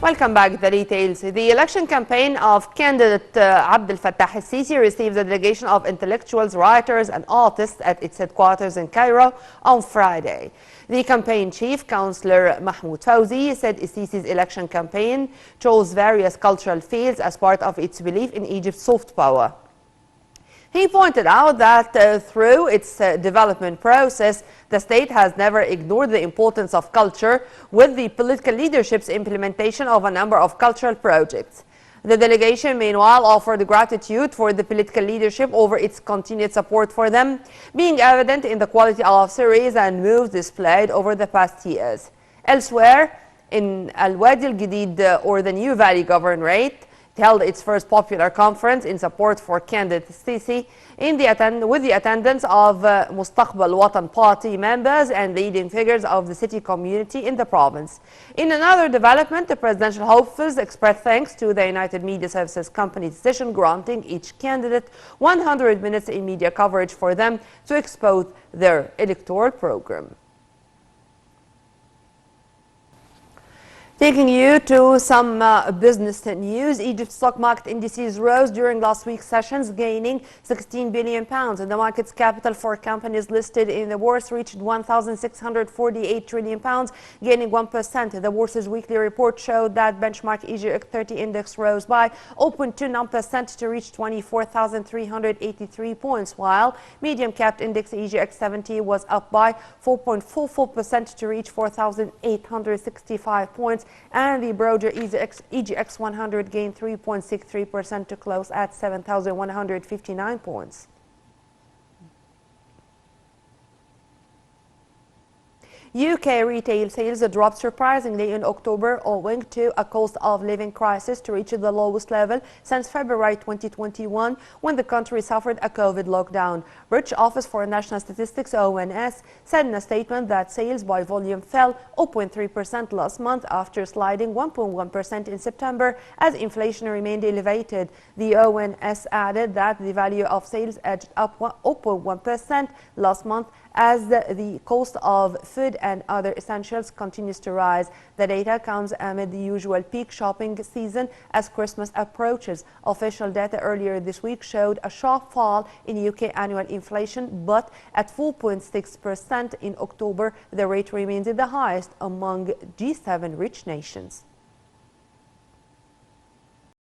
Welcome back to the details. The election campaign of candidate Abdel Fattah al-Sisi received a delegation of intellectuals, writers and artists at its headquarters in Cairo on Friday. The campaign chief, Councillor Mahmoud Fawzi, said Sisi's election campaign chose various cultural fields as part of its belief in Egypt's soft power. He pointed out that through its development process, the state has never ignored the importance of culture, with the political leadership's implementation of a number of cultural projects. The delegation, meanwhile, offered gratitude for the political leadership over its continued support for them, being evident in the quality of series and moves displayed over the past years. Elsewhere, in Al-Wadi al-Jadid, or the New Valley Governorate, held its first popular conference in support for candidate Sisi with the attendance of Mustaqbal Watan Party members and leading figures of the city community in the province. In another development, the presidential hopefuls expressed thanks to the United Media Services Company decision granting each candidate 100 minutes in media coverage for them to expose their electoral program. Taking you to some business news, Egypt's stock market indices rose during last week's sessions, gaining £16 billion. The market's capital for companies listed in the bourse reached £1,648 trillion, gaining 1%. The bourse's weekly report showed that benchmark EGX 30 index rose by 0.29% to reach 24,383 points, while medium-capped index EGX 70 was up by 4.44% to reach 4,865 points. And the broader EGX 100 gained 3.63% to close at 7,159 points. UK retail sales dropped surprisingly in October owing to a cost of living crisis to reach the lowest level since February 2021, when the country suffered a COVID lockdown. British Office for National Statistics (ONS) said in a statement that sales by volume fell 0.3% last month after sliding 1.1% in September as inflation remained elevated. The ONS added that the value of sales edged up 0.1% last month as the cost of food and other essentials continues to rise. The data comes amid the usual peak shopping season as Christmas approaches. Official data earlier this week showed a sharp fall in UK annual inflation, but at 4.6% in October, the rate remains the highest among G7 rich nations.